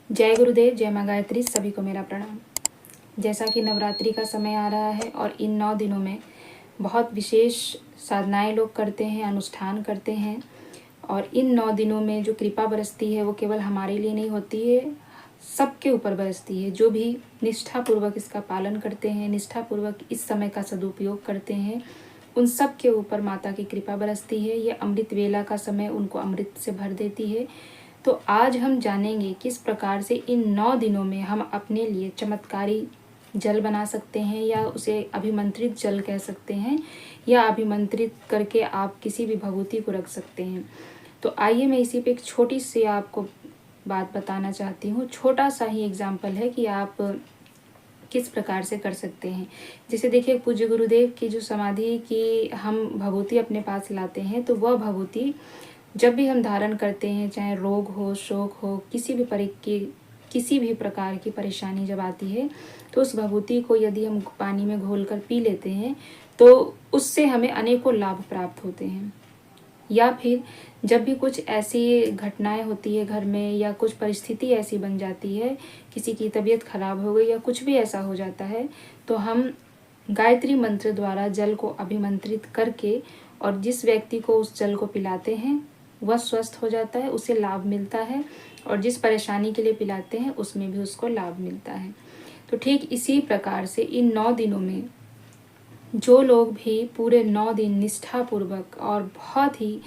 जय गुरुदेव, जय माँ गायत्री। सभी को मेरा प्रणाम। जैसा कि नवरात्रि का समय आ रहा है और इन 9 दिनों में बहुत विशेष साधनाएं लोग करते हैं, अनुष्ठान करते हैं। और इन 9 दिनों में जो कृपा बरसती है वो केवल हमारे लिए नहीं होती है, सबके ऊपर बरसती है। जो भी निष्ठापूर्वक इसका पालन करते हैं, निष्ठापूर्वक इस समय का सदुपयोग करते हैं, उन सब के ऊपर माता की कृपा बरसती है। ये अमृत वेला का समय उनको अमृत से भर देती है। तो आज हम जानेंगे किस प्रकार से इन 9 दिनों में हम अपने लिए चमत्कारी जल बना सकते हैं, या उसे अभिमंत्रित जल कह सकते हैं, या अभिमंत्रित करके आप किसी भी भभूति को रख सकते हैं। तो आइए मैं इसी पे एक छोटी सी आपको बात बताना चाहती हूँ। छोटा सा ही एग्जाम्पल है कि आप किस प्रकार से कर सकते हैं। जैसे देखिए, पूज्य गुरुदेव की जो समाधि की हम भभूति अपने पास लाते हैं, तो वह भभूति जब भी हम धारण करते हैं, चाहे रोग हो, शोक हो, किसी भी प्रकार की परेशानी जब आती है, तो उस भभूति को यदि हम पानी में घोलकर पी लेते हैं तो उससे हमें अनेकों लाभ प्राप्त होते हैं। या फिर जब भी कुछ ऐसी घटनाएं होती है घर में, या कुछ परिस्थिति ऐसी बन जाती है, किसी की तबीयत खराब हो गई या कुछ भी ऐसा हो जाता है, तो हम गायत्री मंत्र द्वारा जल को अभिमंत्रित करके और जिस व्यक्ति को उस जल को पिलाते हैं वह स्वस्थ हो जाता है, उसे लाभ मिलता है। और जिस परेशानी के लिए पिलाते हैं उसमें भी उसको लाभ मिलता है। तो ठीक इसी प्रकार से इन 9 दिनों में जो लोग भी पूरे 9 दिन निष्ठापूर्वक और बहुत ही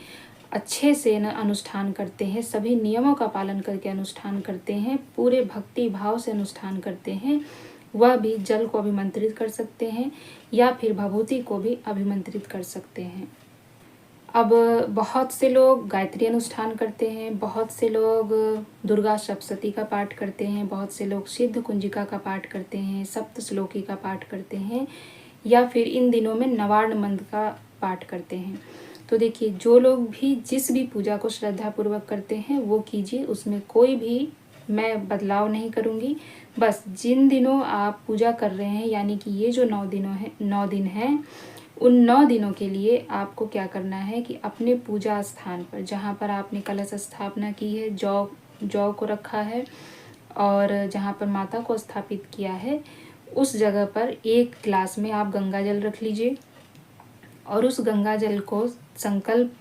अच्छे से अनुष्ठान करते हैं, सभी नियमों का पालन करके अनुष्ठान करते हैं, पूरे भक्ति भाव से अनुष्ठान करते हैं, वह भी जल को अभिमंत्रित कर सकते हैं या फिर भभूति को भी अभिमंत्रित कर सकते हैं। अब बहुत से लोग गायत्री अनुष्ठान करते हैं, बहुत से लोग दुर्गा सप्तशती का पाठ करते हैं, बहुत से लोग सिद्ध कुंजिका का पाठ करते हैं, सप्त श्लोकी का पाठ करते हैं, या फिर इन दिनों में नवार्ण मंत्र का पाठ करते हैं। तो देखिए, जो लोग भी जिस भी पूजा को श्रद्धापूर्वक करते हैं वो कीजिए, उसमें कोई भी मैं बदलाव नहीं करूँगी। बस जिन दिनों आप पूजा कर रहे हैं, यानी कि ये जो 9 दिन हैं, उन 9 दिनों के लिए आपको क्या करना है कि अपने पूजा स्थान पर, जहाँ पर आपने कलश स्थापना की है, जौ को रखा है और जहाँ पर माता को स्थापित किया है, उस जगह पर एक गिलास में आप गंगा जल रख लीजिए और उस गंगा जल को संकल्प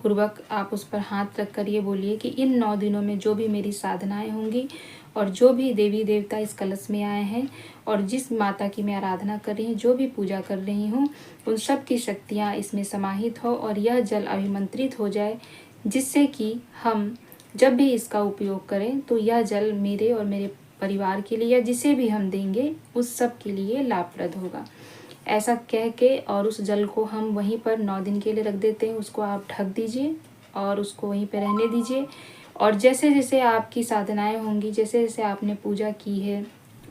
पूर्वक आप उस पर हाथ रख कर ये बोलिए कि इन 9 दिनों में जो भी मेरी साधनाएं होंगी और जो भी देवी देवता इस कलश में आए हैं और जिस माता की मैं आराधना कर रही हूँ, जो भी पूजा कर रही हूँ, उन सब की शक्तियाँ इसमें समाहित हो और यह जल अभिमंत्रित हो जाए, जिससे कि हम जब भी इसका उपयोग करें तो यह जल मेरे और मेरे परिवार के लिए या जिसे भी हम देंगे उस सब के लिए लाभप्रद होगा। ऐसा कह के और उस जल को हम वहीं पर 9 दिन के लिए रख देते हैं। उसको आप ढक दीजिए और उसको वहीं पर रहने दीजिए। और जैसे जैसे आपकी साधनाएं होंगी, जैसे जैसे आपने पूजा की है,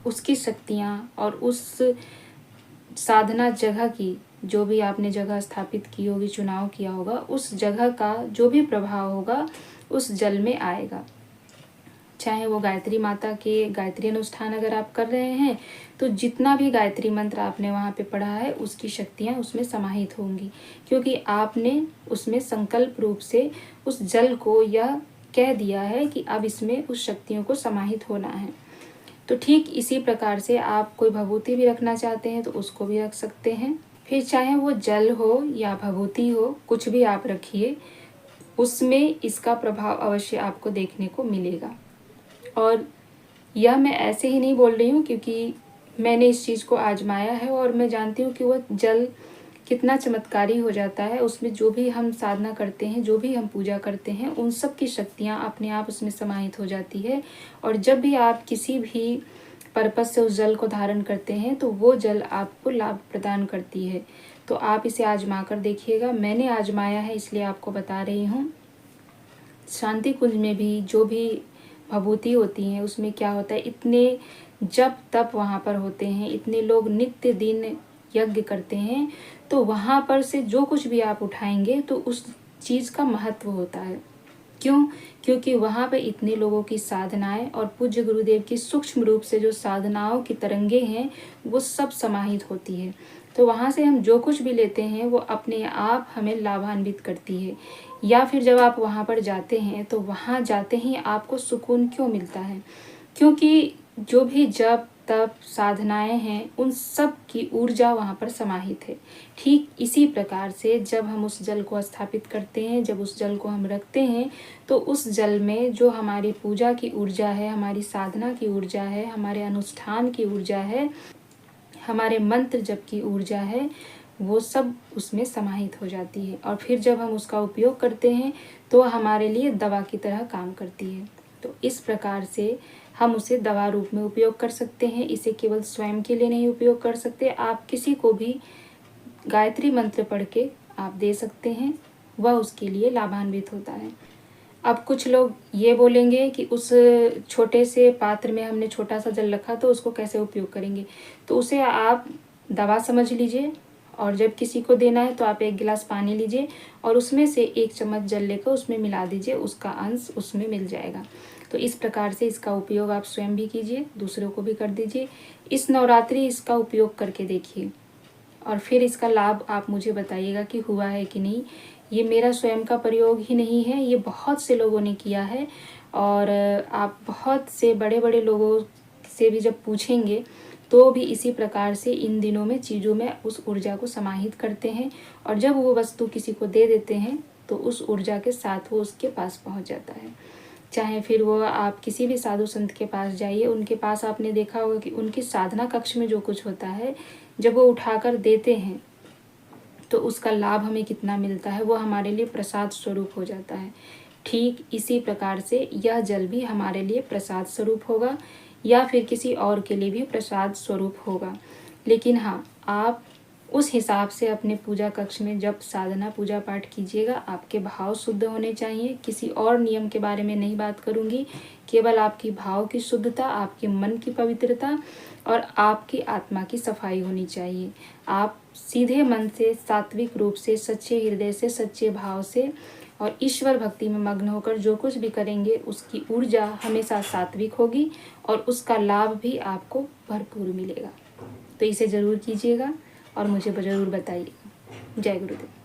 उसकी शक्तियाँ और उस साधना जगह की, जो भी आपने जगह स्थापित की होगी, चुनाव किया होगा, उस जगह का जो भी प्रभाव होगा उस जल में आएगा। चाहे वो गायत्री माता के गायत्री अनुष्ठान अगर आप कर रहे हैं तो जितना भी गायत्री मंत्र आपने वहाँ पे पढ़ा है उसकी शक्तियाँ उसमें समाहित होंगी, क्योंकि आपने उसमें संकल्प रूप से उस जल को यह कह दिया है कि अब इसमें उस शक्तियों को समाहित होना है। तो ठीक इसी प्रकार से आप कोई भभूति भी रखना चाहते हैं तो उसको भी रख सकते हैं। फिर चाहे वो जल हो या भभूति हो, कुछ भी आप रखिए, उसमें इसका प्रभाव अवश्य आपको देखने को मिलेगा। और यह मैं ऐसे ही नहीं बोल रही हूँ, क्योंकि मैंने इस चीज़ को आजमाया है और मैं जानती हूँ कि वह जल कितना चमत्कारी हो जाता है। उसमें जो भी हम साधना करते हैं, जो भी हम पूजा करते हैं, उन सब की शक्तियाँ अपने आप उसमें समाहित हो जाती है। और जब भी आप किसी भी पर्पज से उस जल को धारण करते हैं तो वो जल आपको लाभ प्रदान करती है। तो आप इसे आजमा कर देखिएगा। मैंने आजमाया है इसलिए आपको बता रही हूँ। शांति कुंज में भी जो भी भभूति होती हैं उसमें क्या होता है, इतने जप तप वहाँ पर होते हैं, इतने लोग नित्य दिन यज्ञ करते हैं, तो वहाँ पर से जो कुछ भी आप उठाएंगे तो उस चीज़ का महत्व होता है। क्यों? क्योंकि वहाँ पे इतने लोगों की साधनाएं और पूज्य गुरुदेव की सूक्ष्म रूप से जो साधनाओं की तरंगे हैं वो सब समाहित होती है। तो वहाँ से हम जो कुछ भी लेते हैं वो अपने आप हमें लाभान्वित करती है। या फिर जब आप वहाँ पर जाते हैं तो वहाँ जाते ही आपको सुकून क्यों मिलता है? क्योंकि जो भी जप तप साधनाएं हैं उन सब की ऊर्जा वहाँ पर समाहित है। ठीक इसी प्रकार से जब हम उस जल को स्थापित करते हैं, जब उस जल को हम रखते हैं, तो उस जल में जो हमारी पूजा की ऊर्जा है, हमारी साधना की ऊर्जा है, हमारे अनुष्ठान की ऊर्जा है, हमारे मंत्र जप की ऊर्जा है, वो सब उसमें समाहित हो जाती है। और फिर जब हम उसका उपयोग करते हैं तो हमारे लिए दवा की तरह काम करती है। तो इस प्रकार से हम उसे दवा रूप में उपयोग कर सकते हैं। इसे केवल स्वयं के लिए नहीं उपयोग कर सकते, आप किसी को भी गायत्री मंत्र पढ़ के आप दे सकते हैं, वह उसके लिए लाभान्वित होता है। अब कुछ लोग ये बोलेंगे कि उस छोटे से पात्र में हमने छोटा सा जल रखा तो उसको कैसे उपयोग करेंगे। तो उसे आप दवा समझ लीजिए, और जब किसी को देना है तो आप 1 गिलास पानी लीजिए और उसमें से 1 चम्मच जल लेकर उसमें मिला दीजिए, उसका अंश उसमें मिल जाएगा। तो इस प्रकार से इसका उपयोग आप स्वयं भी कीजिए, दूसरों को भी कर दीजिए। इस नवरात्रि इसका उपयोग करके देखिए और फिर इसका लाभ आप मुझे बताइएगा कि हुआ है कि नहीं। ये मेरा स्वयं का प्रयोग ही नहीं है, ये बहुत से लोगों ने किया है। और आप बहुत से बड़े बड़े लोगों से भी जब पूछेंगे तो भी इसी प्रकार से इन दिनों में चीज़ों में उस ऊर्जा को समाहित करते हैं, और जब वो वस्तु किसी को दे देते हैं तो उस ऊर्जा के साथ वो उसके पास पहुंच जाता है। चाहे फिर वो आप किसी भी साधु संत के पास जाइए, उनके पास आपने देखा होगा कि उनकी साधना कक्ष में जो कुछ होता है, जब वो उठाकर देते हैं तो उसका लाभ हमें कितना मिलता है, वो हमारे लिए प्रसाद स्वरूप हो जाता है। ठीक इसी प्रकार से यह जल भी हमारे लिए प्रसाद स्वरूप होगा, या फिर किसी और के लिए भी प्रसाद स्वरूप होगा। लेकिन हाँ, आप उस हिसाब से अपने पूजा कक्ष में जब साधना पूजा पाठ कीजिएगा, आपके भाव शुद्ध होने चाहिए। किसी और नियम के बारे में नहीं बात करूँगी, केवल आपकी भाव की शुद्धता, आपके मन की पवित्रता और आपकी आत्मा की सफाई होनी चाहिए। आप सीधे मन से, सात्विक रूप से, सच्चे हृदय से, सच्चे भाव से और ईश्वर भक्ति में मग्न होकर जो कुछ भी करेंगे उसकी ऊर्जा हमेशा सात्विक होगी और उसका लाभ भी आपको भरपूर मिलेगा। तो इसे ज़रूर कीजिएगा और मुझे ज़रूर बताइएगा। जय गुरुदेव।